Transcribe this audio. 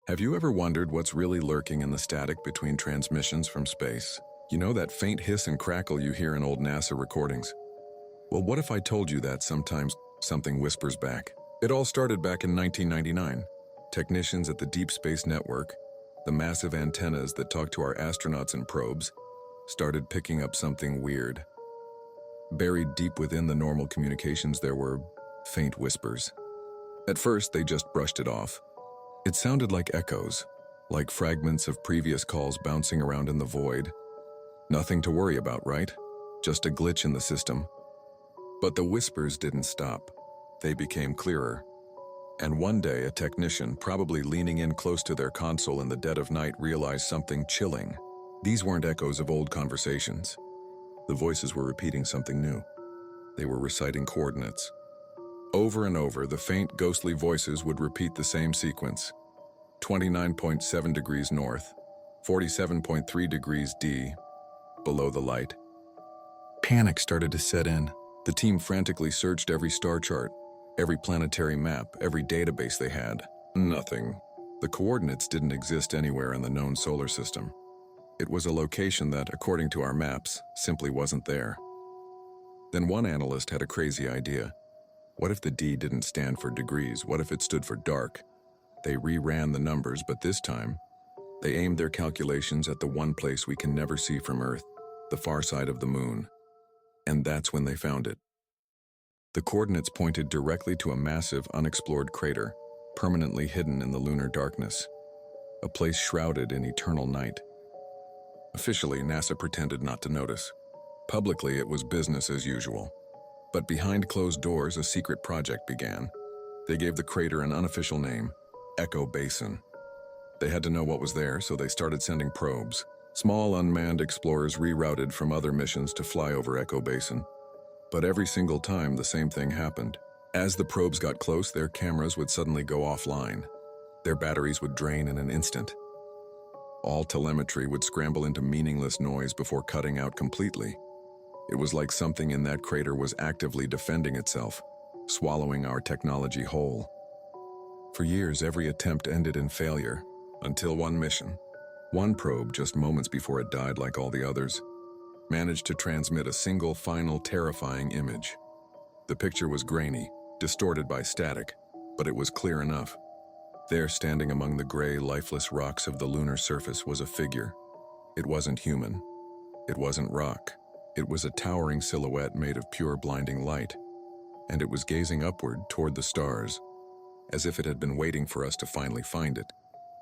Have you ever wondered what's really lurking in the static between transmissions from space? You know that faint hiss and crackle you hear in old NASA recordings? Well, what if I told you that sometimes something whispers back? It all started back in 1999. Technicians at the Deep Space Network, the massive antennas that talk to our astronauts and probes, started picking up something weird. Buried deep within the normal communications, there were faint whispers. At first, they just brushed it off. It sounded like echoes, like fragments of previous calls bouncing around in the void. Nothing to worry about, right? Just a glitch in the system. But the whispers didn't stop. They became clearer. And one day, a technician, probably leaning in close to their console in the dead of night, realized something chilling. These weren't echoes of old conversations. The voices were repeating something new. They were reciting coordinates. Over and over, the faint, ghostly voices would repeat the same sequence. 29.7 degrees north, 47.3 degrees D, below the light. Panic started to set in. The team frantically searched every star chart, every planetary map, every database they had. Nothing. The coordinates didn't exist anywhere in the known solar system. It was a location that, according to our maps, simply wasn't there. Then one analyst had a crazy idea. What if the D didn't stand for degrees? What if it stood for dark? They reran the numbers, but this time, they aimed their calculations at the one place we can never see from Earth, the far side of the moon. And that's when they found it. The coordinates pointed directly to a massive, unexplored crater, permanently hidden in the lunar darkness, a place shrouded in eternal night. Officially, NASA pretended not to notice. Publicly, it was business as usual. But behind closed doors, a secret project began. They gave the crater an unofficial name, Echo Basin. They had to know what was there, so they started sending probes. Small unmanned explorers rerouted from other missions to fly over Echo Basin. But every single time, the same thing happened. As the probes got close, their cameras would suddenly go offline. Their batteries would drain in an instant. All telemetry would scramble into meaningless noise before cutting out completely. It was like something in that crater was actively defending itself, swallowing our technology whole. For years, every attempt ended in failure, until one mission. One probe, just moments before it died like all the others, managed to transmit a single, final, terrifying image. The picture was grainy, distorted by static, but it was clear enough. There, standing among the gray, lifeless rocks of the lunar surface, was a figure. It wasn't human. It wasn't rock. It was a towering silhouette made of pure, blinding light, and it was gazing upward toward the stars, as if it had been waiting for us to finally find it.